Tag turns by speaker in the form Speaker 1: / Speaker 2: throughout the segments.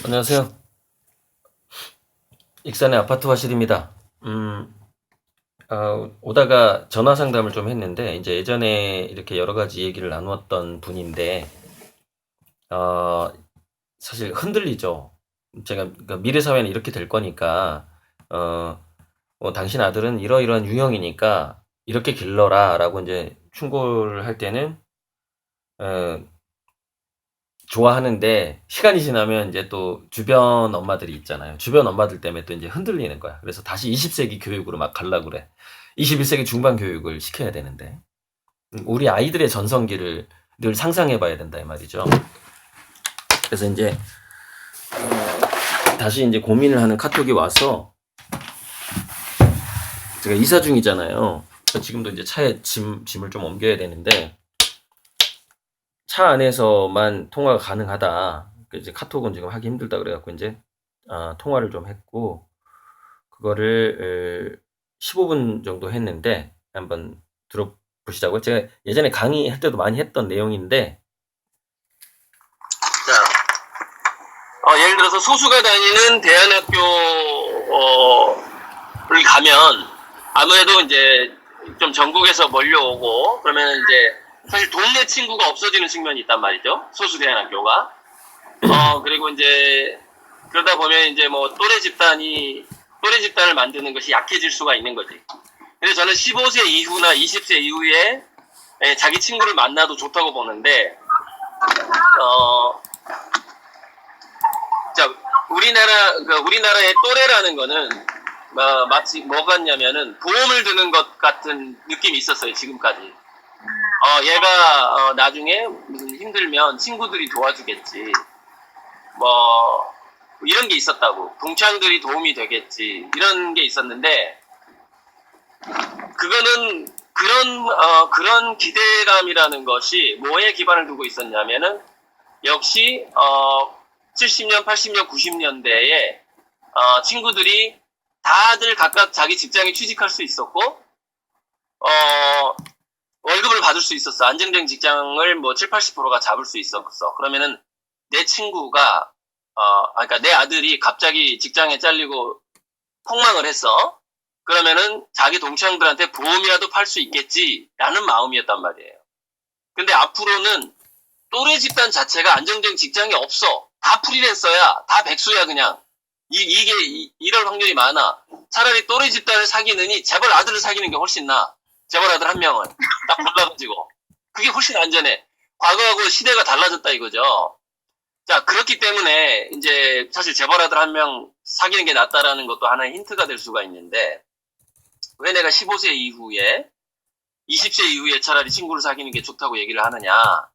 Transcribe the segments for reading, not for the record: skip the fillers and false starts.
Speaker 1: 안녕하세요. 익산의 아파트 화실입니다. 오다가 전화 상담을 좀 했는데, 이제 예전에 이렇게 여러 가지 얘기를 나누었던 분인데, 어, 사실 흔들리죠. 제가, 그러니까 미래 사회는 이렇게 될 거니까, 어, 당신 아들은 이러이러한 유형이니까, 이렇게 길러라, 라고 이제 충고를 할 때는, 어, 좋아하는데 시간이 지나면 이제 또 주변 엄마들이 있잖아요. 주변 엄마들 때문에 또 이제 흔들리는 거야. 그래서 다시 20세기 교육으로 막 가려고 그래. 21세기 중반 교육을 시켜야 되는데. 우리 아이들의 전성기를 늘 상상해 봐야 된다 이 말이죠. 그래서 이제 다시 이제 고민을 하는 카톡이 와서, 제가 이사 중이잖아요. 지금도 이제 차에 짐을 좀 옮겨야 되는데, 차 안에서만 통화가 가능하다. 이제 카톡은 지금 하기 힘들다 그래갖고 이제 통화를 좀 했고, 그거를 15분 정도 했는데 한번 들어보시자고요. 제가 예전에 강의할 때도 많이 했던 내용인데, 자, 예를 들어서 소수가 다니는 대안학교를 가면 아무래도 이제 좀 전국에서 몰려오고, 그러면 이제 사실 동네 친구가 없어지는 측면이 있단 말이죠. 소수 대안학교가. 그리고 이제 그러다 보면 이제 뭐 또래 집단을 만드는 것이 약해질 수가 있는 거지. 그래서 저는 15세 이후나 20세 이후에 자기 친구를 만나도 좋다고 보는데, 자, 우리나라의 또래라는 거는 마치 뭐 같냐면은 보험을 드는 것 같은 느낌이 있었어요, 지금까지. 얘가 나중에 무슨 힘들면 친구들이 도와주겠지. 뭐 이런 게 있었다고. 동창들이 도움이 되겠지. 이런 게 있었는데, 그거는 그런 기대감이라는 것이 뭐에 기반을 두고 있었냐면은, 역시 70년, 80년, 90년대에 친구들이 다들 각각 자기 직장에 취직할 수 있었고, 월급을 받을 수 있었어. 안정된 직장을 뭐 7, 80%가 잡을 수 있었어. 그러면은 내 친구가 그러니까 내 아들이 갑자기 직장에 잘리고 폭망을 했어. 그러면은 자기 동창들한테 보험이라도 팔 수 있겠지라는 마음이었단 말이에요. 근데 앞으로는 또래 집단 자체가 안정된 직장이 없어. 다 프리랜서야. 다 백수야 그냥. 이럴 확률이 많아. 차라리 또래 집단을 사귀느니 재벌 아들을 사귀는 게 훨씬 나아. 재벌 아들 한 명은 딱 골라가지고. 그게 훨씬 안전해. 과거하고 시대가 달라졌다 이거죠. 자, 그렇기 때문에 이제 사실 재벌 아들 한 명 사귀는 게 낫다라는 것도 하나의 힌트가 될 수가 있는데, 왜 내가 15세 이후에 20세 이후에 차라리 친구를 사귀는 게 좋다고 얘기를 하느냐.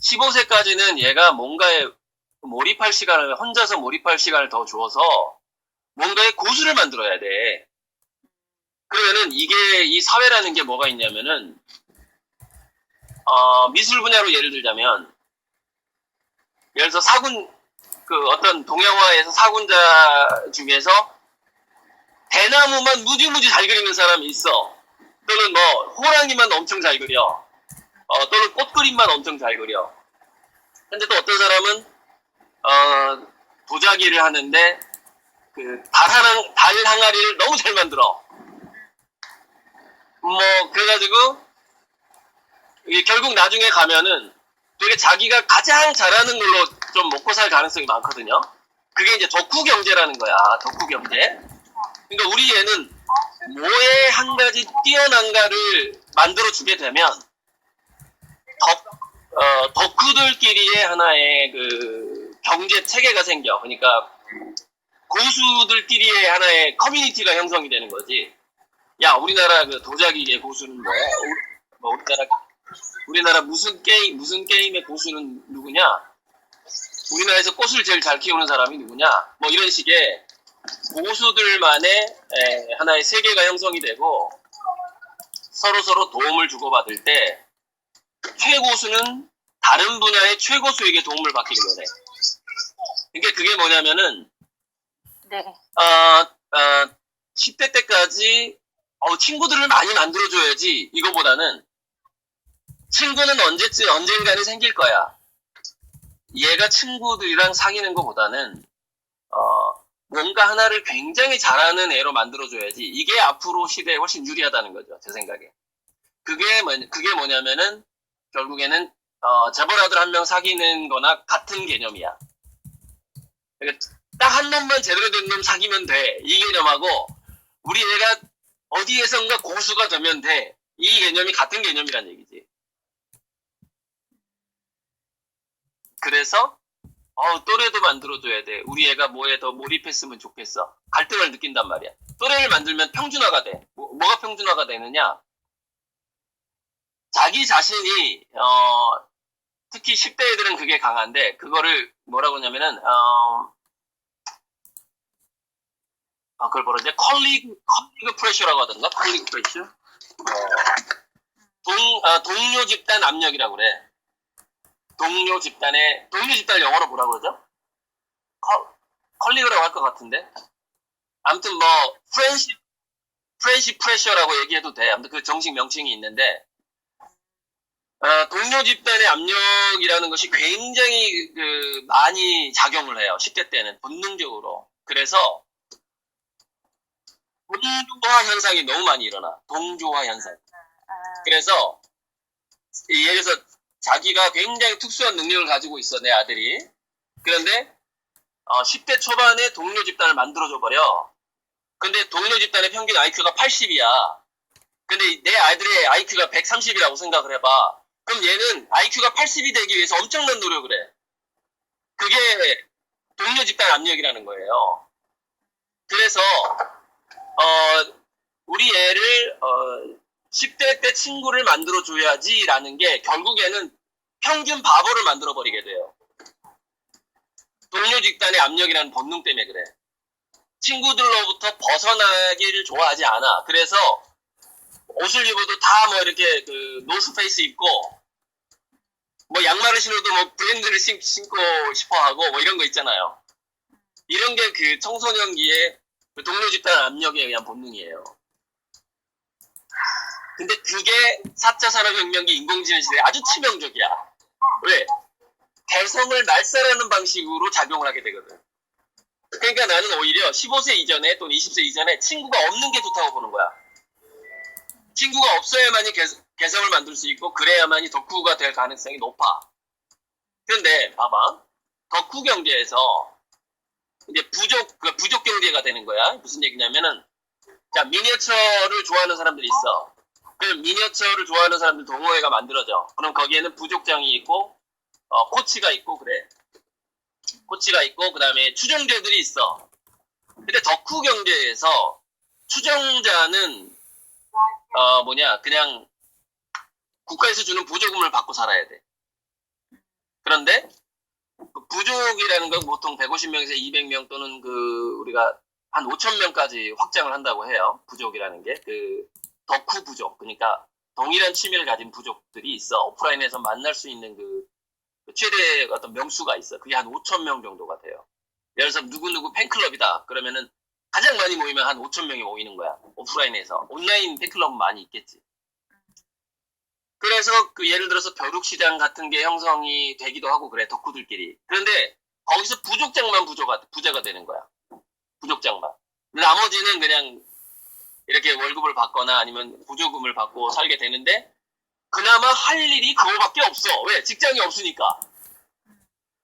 Speaker 1: 15세까지는 얘가 뭔가에 몰입할 시간을, 혼자서 몰입할 시간을 더 줘서 뭔가의 고수를 만들어야 돼. 그러면은 이게, 이 사회라는 게 뭐가 있냐면은, 미술 분야로 예를 들자면, 예를 들어서 어떤 동양화에서 사군자 중에서 대나무만 무지무지 잘 그리는 사람이 있어. 또는 뭐, 호랑이만 엄청 잘 그려. 또는 꽃 그림만 엄청 잘 그려. 근데 또 어떤 사람은, 도자기를 하는데, 달 항아리를 너무 잘 만들어. 그래가지고, 이게 결국 나중에 가면은 되게 자기가 가장 잘하는 걸로 좀 먹고 살 가능성이 많거든요. 그게 이제 덕후 경제라는 거야. 덕후 경제. 그러니까 우리 애는 뭐에 한 가지 뛰어난가를 만들어주게 되면 덕후들끼리의 하나의 경제 체계가 생겨. 그러니까 고수들끼리의 하나의 커뮤니티가 형성이 되는 거지. 야, 우리나라 도자기의 고수는 뭐야? 우리나라 무슨 게임의 고수는 누구냐? 우리나라에서 꽃을 제일 잘 키우는 사람이 누구냐? 뭐 이런 식의 고수들만의 하나의 세계가 형성이 되고, 서로 도움을 주고받을 때 최고수는 다른 분야의 최고수에게 도움을 받기를 원해. 그러니까 그게 뭐냐면은, 네. 10대 때까지 친구들을 많이 만들어줘야지, 이거보다는 친구는 언젠가는 생길 거야. 얘가 친구들이랑 사귀는 것보다는 뭔가 하나를 굉장히 잘하는 애로 만들어줘야지 이게 앞으로 시대에 훨씬 유리하다는 거죠. 제 생각에. 그게 뭐냐면은 결국에는 재벌 아들 한 명 사귀는 거나 같은 개념이야. 그러니까 딱 한 놈만 제대로 된 놈 사귀면 돼. 이 개념하고 우리 애가 어디에선가 고수가 되면 돼. 이 개념이 같은 개념이란 얘기지. 그래서 또래도 만들어줘야 돼. 우리 애가 뭐에 더 몰입했으면 좋겠어. 갈등을 느낀단 말이야. 또래를 만들면 평준화가 돼. 뭐가 평준화가 되느냐? 자기 자신이 특히 10대 애들은 그게 강한데 그거를 뭐라고 하냐면은 그걸 뭐라 그러지? 컬리그 프레셔라고 하던가? 컬리그 프레셔? 동료 집단 압력이라고 그래. 동료 집단 영어로 뭐라 그러죠? 컬리그라고 할 것 같은데. 아무튼 뭐 프렌시 프레셔라고 얘기해도 돼. 아무튼 그 정식 명칭이 있는데 동료 집단의 압력이라는 것이 굉장히 많이 작용을 해요. 10대 때는 본능적으로. 그래서 동조화 현상이 너무 많이 일어나. 동조화 현상. 그래서 예를 들어서 자기가 굉장히 특수한 능력을 가지고 있어, 내 아들이. 그런데 10대 초반에 동료 집단을 만들어줘 버려. 근데 동료 집단의 평균 IQ가 80이야. 근데 내 아들의 IQ가 130이라고 생각을 해봐. 그럼 얘는 IQ가 80이 되기 위해서 엄청난 노력을 해. 그게 동료 집단 압력이라는 거예요. 그래서 우리 애를 10대 때 친구를 만들어줘야지라는 게 결국에는 평균 바보를 만들어버리게 돼요. 동료 집단의 압력이라는 본능 때문에 그래. 친구들로부터 벗어나기를 좋아하지 않아. 그래서 옷을 입어도 다 뭐 이렇게 노스페이스 입고 뭐 양말을 신어도 뭐 브랜드를 신고 싶어 하고 뭐 이런 거 있잖아요. 이런 게 그 청소년기의 동료 집단 압력에 의한 본능이에요. 근데 그게 4차 산업혁명기 인공지능 시대에 아주 치명적이야. 왜? 개성을 날살하는 방식으로 작용을 하게 되거든. 그러니까 나는 오히려 15세 이전에 또는 20세 이전에 친구가 없는 게 좋다고 보는 거야. 친구가 없어야만이 개성을 만들 수 있고 그래야만이 덕후가 될 가능성이 높아. 그런데 봐봐. 덕후 경제에서 이제 부족 경제가 되는 거야. 무슨 얘기냐면은 자, 미니어처를 좋아하는 사람들이 있어. 그럼 미니어처를 좋아하는 사람들 동호회가 만들어져. 그럼 거기에는 부족장이 있고 코치가 있고 그래. 코치가 있고 그다음에 추종자들이 있어. 근데 덕후 경제에서 추종자는 그냥 국가에서 주는 보조금을 받고 살아야 돼. 그런데 부족이라는 건 보통 150명에서 200명 또는 우리가 한 5,000명까지 확장을 한다고 해요. 부족이라는 게 덕후 부족. 그러니까 동일한 취미를 가진 부족들이 있어. 오프라인에서 만날 수 있는 최대 어떤 명수가 있어. 그게 한 5,000명 정도가 돼요. 예를 들어서 누구누구 팬클럽이다. 그러면은 가장 많이 모이면 한 5,000명이 모이는 거야. 오프라인에서. 온라인 팬클럽은 많이 있겠지. 그래서 예를 들어서 벼룩시장 같은 게 형성이 되기도 하고 그래. 덕후들끼리. 그런데 거기서 부족장만 부자가 되는 거야. 부족장만. 나머지는 그냥 이렇게 월급을 받거나 아니면 보조금을 받고 살게 되는데 그나마 할 일이 그거밖에 없어. 왜? 직장이 없으니까.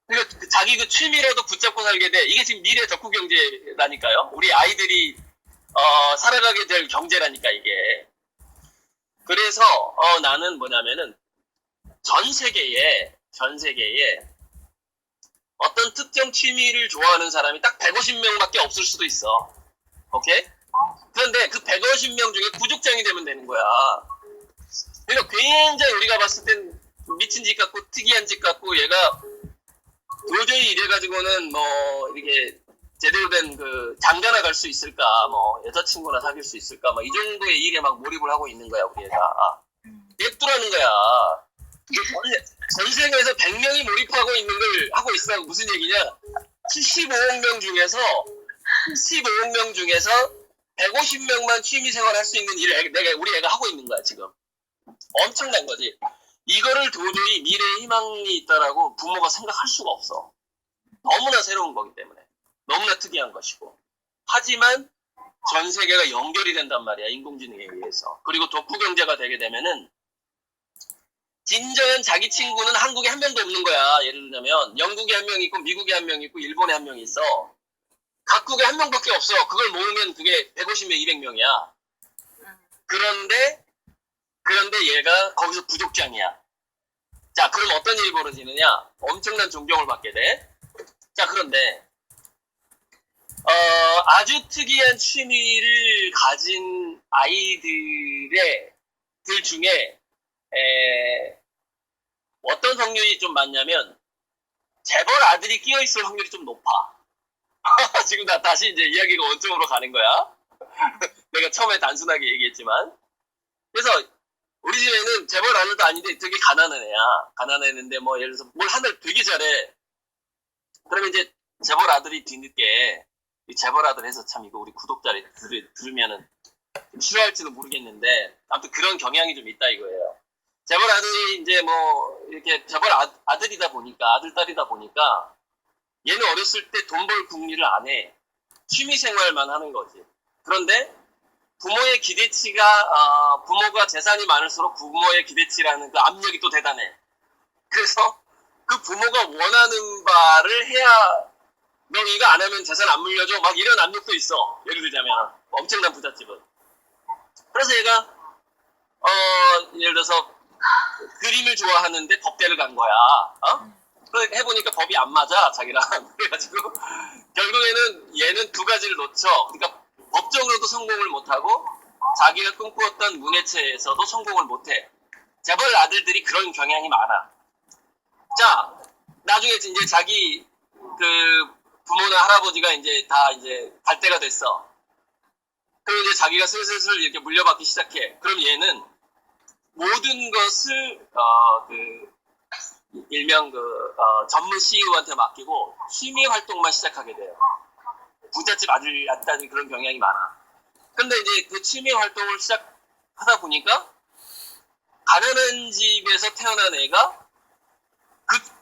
Speaker 1: 그러니까 자기 취미라도 붙잡고 살게 돼. 이게 지금 미래 덕후 경제라니까요. 우리 아이들이 살아가게 될 경제라니까 이게. 그래서 나는 뭐냐면은 전 세계에 어떤 특정 취미를 좋아하는 사람이 딱 150명밖에 없을 수도 있어. 오케이? 그런데 그 150명 중에 부족장이 되면 되는 거야. 그러니까 굉장히 우리가 봤을 땐 미친 짓 같고 특이한 짓 같고 얘가 도저히 이래가지고는 뭐 이렇게 제대로 된 장가나 갈 수 있을까, 뭐 여자친구나 사귈 수 있을까, 뭐 이 정도의 일에 막 몰입을 하고 있는 거야 우리 애가. 냅두라는 거야. 전 세계에서 100명이 몰입하고 있는 걸 하고 있으라고 무슨 얘기냐? 75억 명 중에서 150명만 취미생활 할 수 있는 일을 우리 애가 하고 있는 거야 지금. 엄청난 거지. 이거를 도저히 미래의 희망이 있다라고 부모가 생각할 수가 없어. 너무나 새로운 거기 때문에. 너무나 특이한 것이고. 하지만 전 세계가 연결이 된단 말이야, 인공지능에 의해서. 그리고 덕후 경제가 되게 되면은 진정한 자기 친구는 한국에 한 명도 없는 거야. 예를 들자면 영국에 한 명 있고 미국에 한 명 있고 일본에 한 명 있어. 각국에 한 명밖에 없어. 그걸 모으면 그게 150명, 200명이야. 그런데 얘가 거기서 부족장이야. 자, 그럼 어떤 일이 벌어지느냐? 엄청난 존경을 받게 돼. 자, 그런데 아주 특이한 취미를 가진 아이들 중에 어떤 확률이 좀 많냐면 재벌 아들이 끼어있을 확률이 좀 높아. 지금 나 다시 이제 이야기가 원점으로 가는 거야. 내가 처음에 단순하게 얘기했지만. 그래서 우리 집에는 재벌 아들도 아닌데 되게 가난한 애야. 가난한 애인데 뭐 예를 들어서 뭘 하나를 되게 잘해. 그러면 이제 재벌 아들이 뒤늦게 이 재벌 아들 해서 참 이거 우리 구독자를 들으면은 싫어할지도 모르겠는데 아무튼 그런 경향이 좀 있다 이거예요. 재벌 아들이 이제 뭐 이렇게 재벌 아들이다 보니까 아들 딸이다 보니까 얘는 어렸을 때 돈 벌 궁리를 안 해. 취미 생활만 하는 거지. 그런데 부모의 기대치가 부모가 재산이 많을수록 부모의 기대치라는 그 압력이 또 대단해. 그래서 그 부모가 원하는 바를 해야 너 이거 안 하면 재산 안 물려줘 막 이런 압력도 있어. 예를 들자면 엄청난 부잣집은. 그래서 얘가 예를 들어서 그림을 좋아하는데 법대를 간 거야. 그래 해보니까 법이 안 맞아 자기랑. 그래가지고 결국에는 얘는 두 가지를 놓쳐. 그러니까 법적으로도 성공을 못하고 자기가 꿈꾸었던 문예체에서도 성공을 못해. 재벌 아들들이 그런 경향이 많아. 자, 나중에 이제 자기 그 부모나 할아버지가 이제 다 이제 갈 때가 됐어. 그럼 이제 자기가 슬슬 이렇게 물려받기 시작해. 그럼 얘는 모든 것을 일명 전문 CEO한테 맡기고 취미 활동만 시작하게 돼요. 부잣집 아들이 그런 경향이 많아. 근데 이제 그 취미 활동을 시작하다 보니까 가난한 집에서 태어난 애가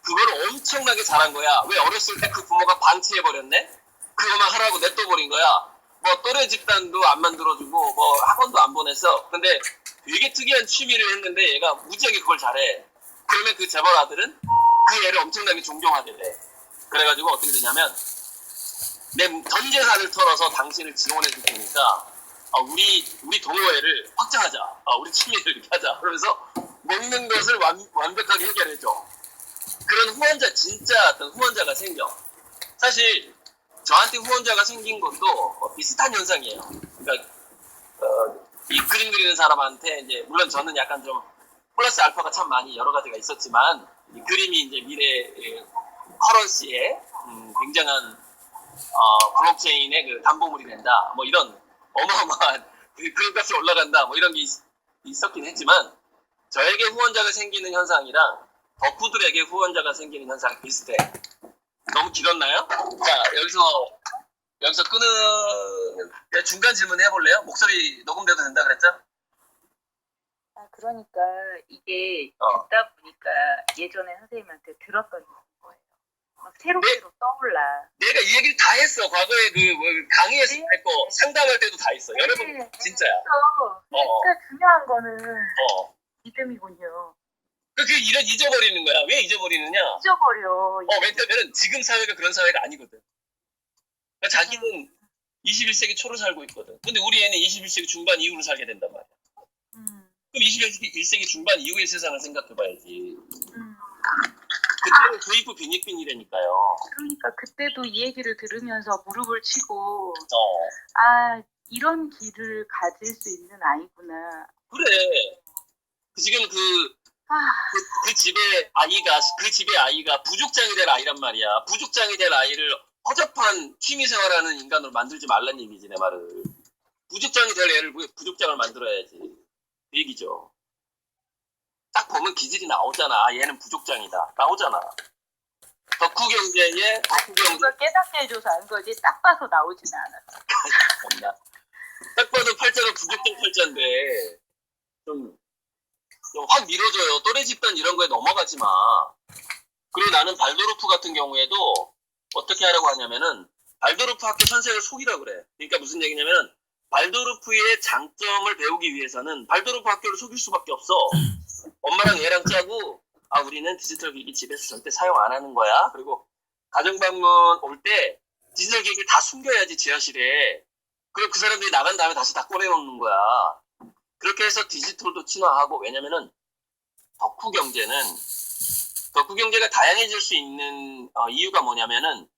Speaker 1: 그걸 엄청나게 잘한 거야. 왜 어렸을 때 그 부모가 방치해버렸네? 그거만 하라고 냅둬버린 거야. 뭐 또래 집단도 안 만들어주고 뭐 학원도 안 보냈어. 근데 되게 특이한 취미를 했는데 얘가 무지하게 그걸 잘해. 그러면 그 재벌 아들은 그 애를 엄청나게 존경하게 돼. 그래가지고 어떻게 되냐면 내 전 재산을 털어서 당신을 지원해 줄 테니까 우리 동호회를 확장하자. 우리 취미를 이렇게 하자. 그러면서 먹는 것을 완벽하게 해결해줘. 그런 후원자, 진짜 어떤 후원자가 생겨. 사실 저한테 후원자가 생긴 것도 비슷한 현상이에요. 그러니까 이 그림 그리는 사람한테 이제 물론 저는 약간 좀 플러스 알파가 참 많이 여러 가지가 있었지만 이 그림이 이제 미래 커런시에 굉장한 블록체인의 그 담보물이 된다. 뭐 이런 어마어마한 그림값이 올라간다. 뭐 이런 게 있었긴 했지만 저에게 후원자가 생기는 현상이랑 덕후들에게 후원자가 생기는 현상이 비슷해. 너무 길었나요? 자, 여기서 중간 질문 해볼래요? 목소리 녹음돼도 된다 그랬죠?
Speaker 2: 그러니까 이게 듣다 보니까 예전에 선생님한테 들었던 거예요. 막 새록새록 떠올라.
Speaker 1: 내가 이 얘기를 다 했어. 과거에 강의에서 다 했고 상담할 때도 다 했어. 여러분 진짜야.
Speaker 2: 그러니까 중요한 거는 믿음이군요.
Speaker 1: 잊어버리는 거야. 왜 잊어버리느냐?
Speaker 2: 잊어버려.
Speaker 1: 왜냐면은 지금 사회가 그런 사회가 아니거든. 그러니까 자기는 21세기 초로 살고 있거든. 근데 우리 애는 21세기 중반 이후로 살게 된단 말이야. 그럼 21세기 중반 이후의 세상을 생각해봐야지. 그때는 부익부 빈익빈이라니까요.
Speaker 2: 그러니까 그때도 이 얘기를 들으면서 무릎을 치고 이런 길을 가질 수 있는 아이구나.
Speaker 1: 그래. 지금 그 집의 아이가 부족장이 될 아이란 말이야. 부족장이 될 아이를 허접한 취미생활하는 인간으로 만들지 말란 얘기지, 내 말을. 부족장이 될 애를 부족장을 만들어야지. 그 얘기죠. 딱 보면 기질이 나오잖아. 얘는 부족장이다. 나오잖아. 덕후 경제에
Speaker 2: 그걸 깨닫게 해줘서 한 거지. 딱 봐서 나오진 않아.
Speaker 1: 딱 봐도 팔자가 부족장 팔자인데 좀 확 밀어줘요. 또래 집단 이런 거에 넘어가지 마. 그리고 나는 발도르프 같은 경우에도 어떻게 하라고 하냐면은 발도르프 학교 선생을 속이라 그래. 그러니까 무슨 얘기냐면 발도르프의 장점을 배우기 위해서는 발도르프 학교를 속일 수밖에 없어. 엄마랑 얘랑 짜고 우리는 디지털 기기 집에서 절대 사용 안 하는 거야. 그리고 가정방문 올 때 디지털 기기를 다 숨겨야지 지하실에. 그리고 그 사람들이 나간 다음에 다시 다 꺼내놓는 거야. 그렇게 해서 디지털도 친화하고 왜냐면은 덕후경제가 다양해질 수 있는 이유가 뭐냐면은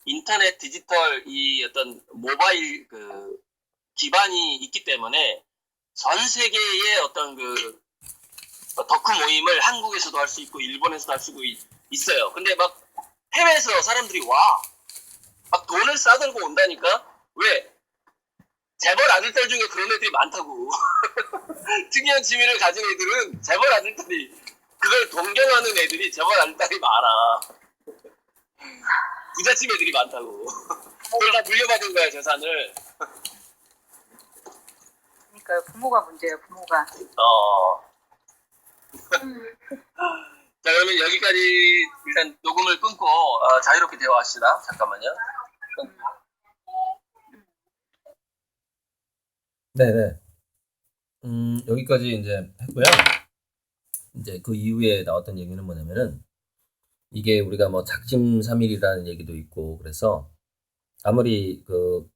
Speaker 1: 인터넷 디지털 이 어떤 모바일 그 기반이 있기 때문에 전 세계의 어떤 그 덕후 모임을 한국에서도 할 수 있고 일본에서도 할 수 있어요. 근데 막 해외에서 사람들이 와. 막 돈을 싸들고 온다니까? 왜? 재벌 아들딸 중에 그런 애들이 많다고. 특이한 취미를 가진 애들은 재벌 아들딸이 그걸 동경하는 애들이 재벌 아들딸이 많아. 부잣집 애들이 많다고. 그걸 다 물려받은 거야 재산을.
Speaker 2: 그러니까요. 부모가 문제예요. 부모가.
Speaker 1: 자 그러면 여기까지 일단 녹음을 끊고 자유롭게 대화합시다. 잠깐만요.
Speaker 3: 네네. 여기까지 이제 했고요. 이제 그 이후에 나왔던 얘기는 뭐냐면은 이게 우리가 뭐 작심삼일이라는 얘기도 있고 그래서 아무리 그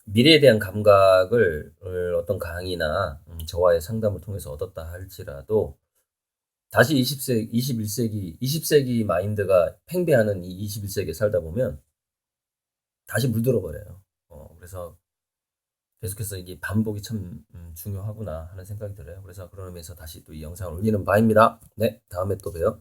Speaker 3: 미래에 대한 감각을 어떤 강의나 저와의 상담을 통해서 얻었다 할지라도 다시 20세기 마인드가 팽배하는 이 21세기에 살다 보면 다시 물들어 버려요. 그래서 계속해서 이게 반복이 참 중요하구나 하는 생각이 들어요. 그래서 그런 의미에서 다시 또 이 영상을 올리는 바입니다. 네, 다음에 또 봬요.